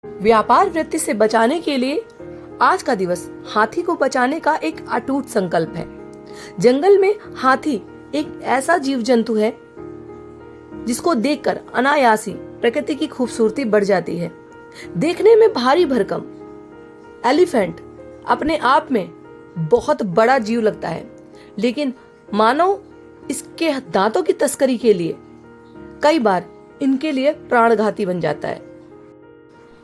व्यापार वृत्ति से बचाने के लिए आज का दिवस हाथी को बचाने का एक अटूट संकल्प है। जंगल में हाथी एक ऐसा जीव जंतु है जिसको देखकर अनायास ही प्रकृति की खूबसूरती बढ़ जाती है। देखने में भारी भरकम एलिफेंट अपने आप में बहुत बड़ा जीव लगता है, लेकिन मानव इसके दांतों की तस्करी के लिए कई बार इनके लिए प्राणघाती बन जाता है।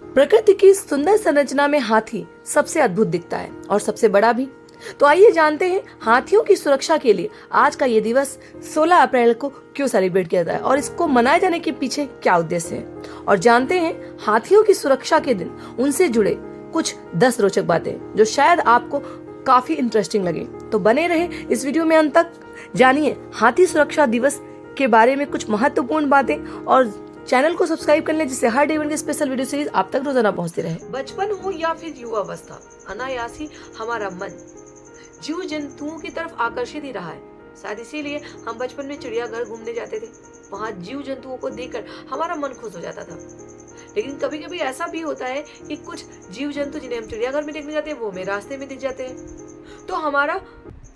प्रकृति की सुंदर संरचना में हाथी सबसे अद्भुत दिखता है और सबसे बड़ा भी। तो आइए जानते हैं हाथियों की सुरक्षा के लिए आज का ये दिवस 16 अप्रैल को क्यों सेलिब्रेट किया जाता है और इसको मनाए जाने के पीछे क्या उद्देश्य है, और जानते हैं हाथियों की सुरक्षा के दिन उनसे जुड़े कुछ 10 रोचक बातें जो शायद आपको काफी इंटरेस्टिंग लगे। तो बने रहे इस वीडियो में अंत तक, जानिए हाथी सुरक्षा दिवस के बारे में कुछ महत्वपूर्ण बातें और चैनल को सब्सक्राइब कर लें जिससे हर डे की स्पेशल वीडियो सीरीज आप तक रोजाना पहुंचती रहे। बचपन हो या फिर युवावस्था, अनायास ही हमारा मन जीव जंतुओं की तरफ आकर्षित ही रहा है। शायद इसीलिए हम बचपन में चिड़ियाघर घूमने जाते थे। वहाँ जीव जंतुओं को देखकर हमारा मन खुश हो जाता था। लेकिन कभी कभी ऐसा भी होता है कि कुछ जीव जंतु जिन्हें हम चिड़ियाघर में देखने जाते हैं वो हमें रास्ते में दिख जाते हैं, तो हमारा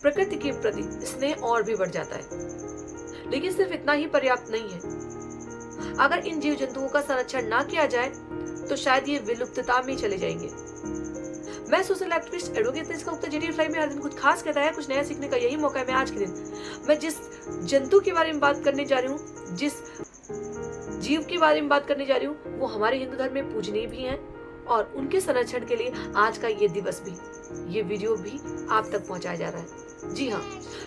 प्रकृति के प्रति स्नेह और भी बढ़ जाता है। लेकिन सिर्फ इतना ही पर्याप्त नहीं है। अगर इन जीव जंतुओं का संरक्षण ना किया जाए तो शायद ये विलुप्तता में चले जाएंगे। मैं सोशल एक्टिविस्ट एडवोकेट इसका उत्तर GT में हर दिन कुछ खास कहता है, कुछ नया सीखने का यही मौका है। मैं आज के दिन मैं जिस जंतु के बारे में बात करने जा रही हूँ, जिस जीव के बारे में बात करने जा रही हूँ, वो हमारे हिंदू धर्म में पूजनीय भी हैं और उनके संरक्षण के लिए आज का ये दिवस भी, ये वीडियो भी आप तक पहुंचाया जा रहा है। जी हाँ,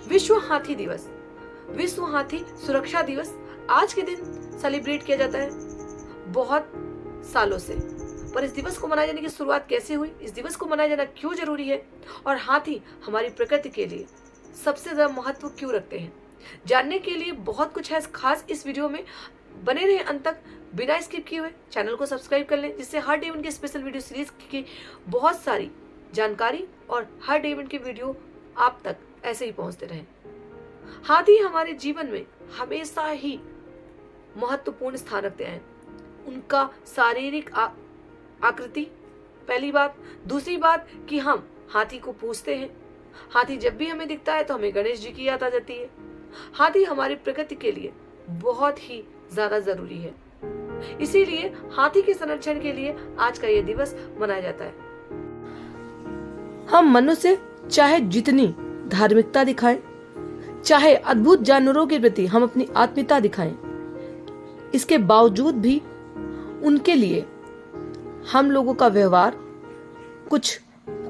विश्व हाथी दिवस, विश्व हाथी सुरक्षा दिवस आज के दिन सेलिब्रेट किया जाता है बहुत सालों से। पर इस दिवस को मनाए जाने की शुरुआत कैसे हुई, इस दिवस को मनाया जाना क्यों जरूरी है और हाथी हमारी प्रकृति के लिए सबसे ज्यादा महत्व क्यों रखते हैं, जानने के लिए बहुत कुछ है खास इस वीडियो में। बने रहे अंत तक, बिना स्किप किए हुए चैनल को सब्सक्राइब कर लें जिससे हर डे इवेंट की स्पेशल वीडियो सीरीज की बहुत सारी जानकारी और हर डे इवेंट की वीडियो आप तक ऐसे ही पहुंचते रहे। हाथी हमारे जीवन में हमेशा ही महत्वपूर्ण स्थान रखते हैं। उनका शारीरिक आकृति पहली बात, दूसरी बात कि हम हाथी को पूजते हैं। हाथी जब भी हमें दिखता है तो हमें गणेश जी की याद आ जाती है। हाथी हमारी प्रकृति के लिए बहुत ही ज्यादा जरूरी है, इसीलिए हाथी के संरक्षण के लिए आज का यह दिवस मनाया जाता है। हम मनुष्य चाहे जितनी धार्मिकता दिखाएं, चाहे अद्भुत जानवरों के प्रति हम अपनी आत्मीयता दिखाएं, इसके बावजूद भी उनके लिए हम लोगों का व्यवहार कुछ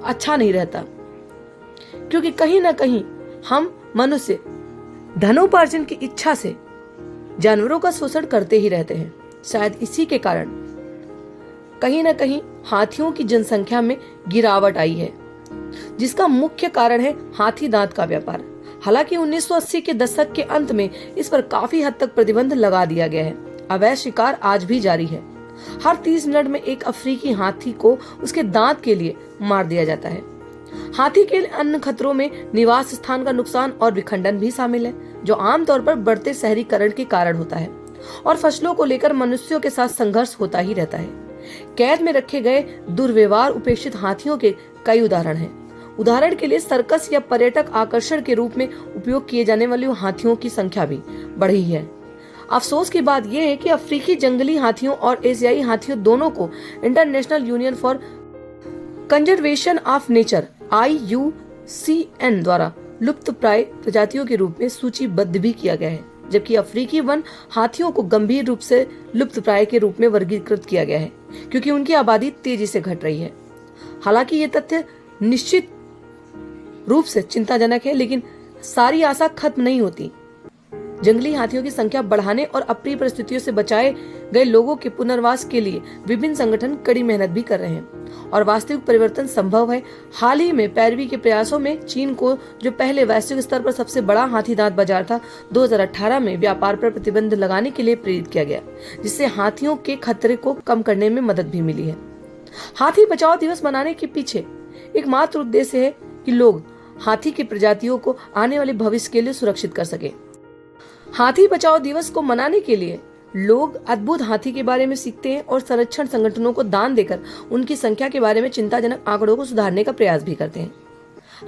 अच्छा नहीं रहता, क्योंकि कहीं ना कहीं हम मनुष्य धनोपार्जन की इच्छा से जानवरों का शोषण करते ही रहते हैं। शायद इसी के कारण कहीं ना कहीं हाथियों की जनसंख्या में गिरावट आई है, जिसका मुख्य कारण है हाथी दांत का व्यापार। हालांकि 1980 के दशक के अंत में इस पर काफी हद तक प्रतिबंध लगा दिया गया है। अवैध शिकार आज भी जारी है। हर 30 मिनट में एक अफ्रीकी हाथी को उसके दांत के लिए मार दिया जाता है। हाथी के अन्य खतरों में निवास स्थान का नुकसान और विखंडन भी शामिल है, जो आमतौर पर बढ़ते शहरीकरण के कारण होता है, और फसलों को लेकर मनुष्यों के साथ संघर्ष होता ही रहता है। कैद में रखे गए दुर्व्यवहार उपेक्षित हाथियों के कई उदाहरण हैं। उदाहरण के लिए सर्कस या पर्यटक आकर्षण के रूप में उपयोग किए जाने वाले हाथियों की संख्या भी बढ़ी है। अफसोस की बात यह है कि अफ्रीकी जंगली हाथियों और एशियाई हाथियों दोनों को international union for conservation of nature IUCN द्वारा लुप्त प्राय प्रजातियों के रूप में सूचीबद्ध भी किया गया है, जबकि अफ्रीकी वन हाथियों को गंभीर रूप से लुप्त प्राय के रूप में वर्गीकृत किया गया है, क्योंकि उनकी आबादी तेजी से घट रही है। हालांकि ये तथ्य निश्चित रूप से चिंताजनक है, लेकिन सारी आशा खत्म नहीं होती। जंगली हाथियों की संख्या बढ़ाने और अप्रिय परिस्थितियों से बचाए गए लोगों के पुनर्वास के लिए विभिन्न संगठन कड़ी मेहनत भी कर रहे हैं और वास्तविक परिवर्तन संभव है। हाल ही में पैरवी के प्रयासों में चीन को, जो पहले वैश्विक स्तर पर सबसे बड़ा हाथी दांत बाजार था, 2018 में व्यापार पर प्रतिबंध लगाने के लिए प्रेरित किया गया, जिससे हाथियों के खतरे को कम करने में मदद भी मिली है। हाथी बचाओ दिवस मनाने के पीछे एकमात्र उद्देश्य है कि लोग हाथी की प्रजातियों को आने वाले भविष्य के लिए सुरक्षित कर सके। हाथी बचाओ दिवस को मनाने के लिए लोग अद्भुत हाथी के बारे में सीखते हैं और संरक्षण संगठनों को दान देकर उनकी संख्या के बारे में चिंताजनक आंकड़ों को सुधारने का प्रयास भी करते हैं।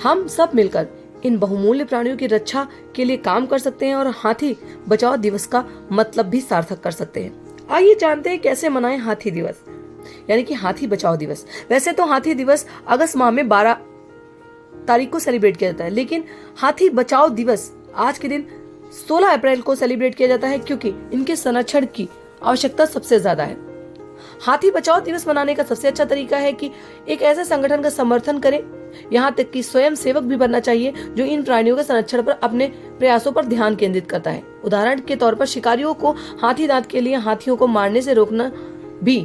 हम सब मिलकर इन बहुमूल्य प्राणियों की रक्षा के लिए काम कर सकते हैं और हाथी बचाओ दिवस का मतलब भी सार्थक कर सकते हैं। आइए जानते हैं कैसे मनाएं हाथी दिवस, यानी कि हाथी बचाओ दिवस। वैसे तो हाथी दिवस अगस्त माह में 12 तारीख को सेलिब्रेट किया जाता है, लेकिन हाथी बचाओ दिवस आज के दिन 16 अप्रैल को सेलिब्रेट किया जाता है, क्योंकि इनके संरक्षण की आवश्यकता सबसे ज्यादा है। हाथी बचाओ दिवस मनाने का सबसे अच्छा तरीका है कि एक ऐसे संगठन का समर्थन करें, यहाँ तक कि स्वयं सेवक भी बनना चाहिए जो इन प्राणियों के संरक्षण पर अपने प्रयासों पर ध्यान केंद्रित करता है। उदाहरण के तौर पर शिकारियों को हाथी दांत के लिए हाथियों को मारने से रोकना भी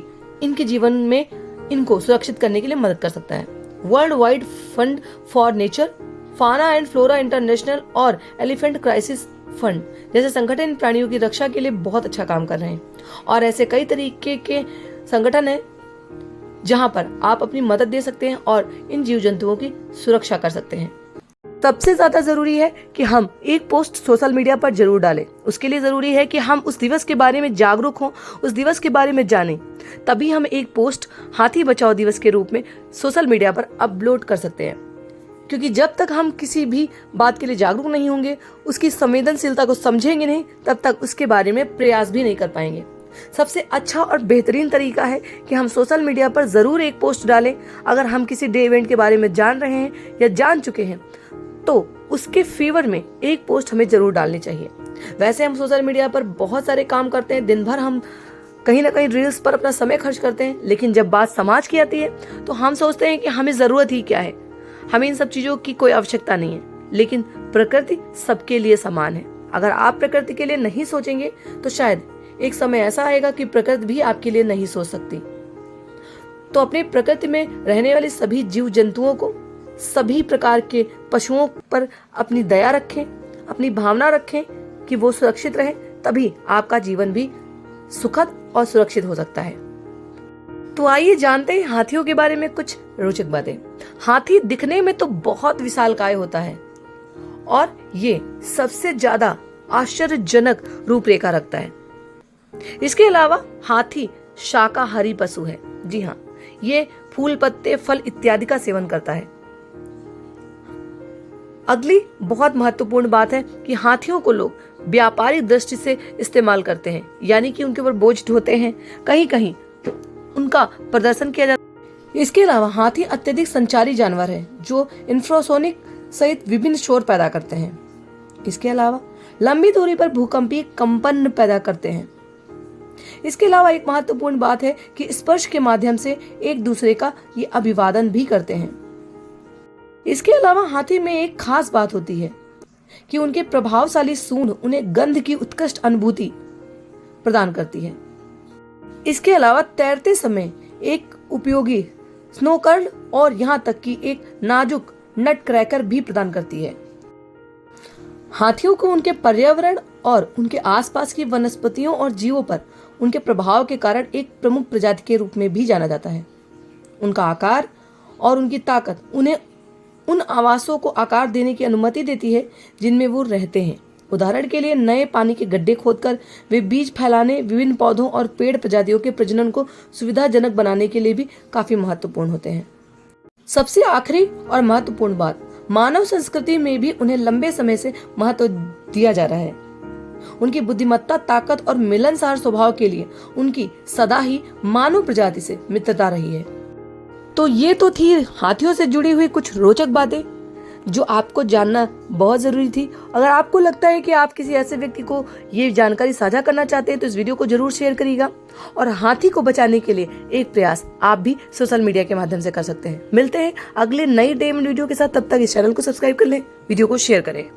इनके जीवन में इनको सुरक्षित करने के लिए मदद कर सकता है। World wide fund for nature, फाना एंड फ्लोरा इंटरनेशनल और एलिफेंट क्राइसिस फंड जैसे संगठन इन प्राणियों की रक्षा के लिए बहुत अच्छा काम कर रहे हैं, और ऐसे कई तरीके के संगठन हैं जहां पर आप अपनी मदद दे सकते हैं और इन जीव जंतुओं की सुरक्षा कर सकते हैं। सबसे ज्यादा जरूरी है कि हम एक पोस्ट सोशल मीडिया पर जरूर डालें। उसके लिए जरूरी है कि हम उस दिवस के बारे में जागरूक हों, उस दिवस के बारे में जानें, तभी हम एक पोस्ट हाथी बचाओ दिवस के रूप में सोशल मीडिया पर अपलोड कर सकते हैं। क्योंकि जब तक हम किसी भी बात के लिए जागरूक नहीं होंगे, उसकी संवेदनशीलता को समझेंगे नहीं, तब तक उसके बारे में प्रयास भी नहीं कर पाएंगे। सबसे अच्छा और बेहतरीन तरीका है कि हम सोशल मीडिया पर जरूर एक पोस्ट डालें। अगर हम किसी डे इवेंट के बारे में जान रहे हैं या जान चुके हैं तो उसके फेवर में एक पोस्ट हमें जरूर डालनी चाहिए। वैसे हम सोशल मीडिया पर बहुत सारे काम करते हैं, दिन भर हम कहीं ना कहीं रील्स पर अपना समय खर्च करते हैं, लेकिन जब बात समाज की आती है तो हम सोचते हैं कि हमें जरूरत ही क्या है, हमें इन सब चीजों की कोई आवश्यकता नहीं है। लेकिन प्रकृति सबके लिए समान है। अगर आप प्रकृति के लिए नहीं सोचेंगे तो शायद एक समय ऐसा आएगा कि प्रकृति भी आपके लिए नहीं सोच सकती। तो अपने प्रकृति में रहने वाले सभी जीव जंतुओं को, सभी प्रकार के पशुओं पर अपनी दया रखें, अपनी भावना रखें कि वो सुरक्षित रहें, तभी आपका जीवन भी सुखद और सुरक्षित हो सकता है। तो आइए जानते हैं हाथियों के बारे में कुछ रोचक बातें। हाथी दिखने में तो बहुत विशालकाय होता है और ये सबसे ज्यादा आश्चर्यजनक रूपरेखा रखता है। इसके अलावा हाथी शाकाहारी पशु है। जी हाँ, ये फूल, पत्ते, फल इत्यादि का सेवन करता है। अगली बहुत महत्वपूर्ण बात है कि हाथियों को लोग व्यापारिक दृष्टि से इस्तेमाल करते हैं, यानी कि उनके ऊपर बोझ ढोते हैं, कहीं कहीं उनका प्रदर्शन किया जाता है। इसके अलावा हाथी अत्यधिक संचारी जानवर है जो इंफ्रासोनिक सहित विभिन्न शोर पैदा करते हैं। इसके अलावा लंबी दूरी पर भूकंपीय कंपन पैदा करते हैं। इसके अलावा एक महत्वपूर्ण बात है कि स्पर्श के माध्यम से एक दूसरे का ये अभिवादन भी करते हैं। इसके अलावा हाथी में एक खास बात होती है कि उनके प्रभावशाली सूंड उन्हें गंध की उत्कृष्ट अनुभूति प्रदान करती है। इसके अलावा तैरते समय एक उपयोगी स्नोकर्ल और यहाँ तक कि एक नाजुक नट क्रैकर भी प्रदान करती है। हाथियों को उनके पर्यावरण और उनके आसपास की वनस्पतियों और जीवों पर उनके प्रभाव के कारण एक प्रमुख प्रजाति के रूप में भी जाना जाता है। उनका आकार और उनकी ताकत उन्हें उन आवासों को आकार देने की अनुमति देती है जिनमें वो रहते हैं। उदाहरण के लिए नए पानी के गड्ढे खोदकर वे बीज फैलाने, विभिन्न पौधों और पेड़ प्रजातियों के प्रजनन को सुविधाजनक बनाने के लिए भी काफी महत्वपूर्ण होते हैं। सबसे आखिरी और महत्वपूर्ण बात, मानव संस्कृति में भी उन्हें लंबे समय से महत्व दिया जा रहा है। उनकी बुद्धिमत्ता, ताकत और मिलनसार स्वभाव के लिए उनकी सदा ही मानव प्रजाति से मित्रता रही है। तो ये तो थी हाथियों से जुड़ी हुई कुछ रोचक बातें जो आपको जानना बहुत जरूरी थी। अगर आपको लगता है कि आप किसी ऐसे व्यक्ति को ये जानकारी साझा करना चाहते हैं तो इस वीडियो को जरूर शेयर करिएगा, और हाथी को बचाने के लिए एक प्रयास आप भी सोशल मीडिया के माध्यम से कर सकते हैं। मिलते हैं अगले नई डे वीडियो के साथ, तब तक इस चैनल को सब्सक्राइब कर लें, वीडियो को शेयर करें।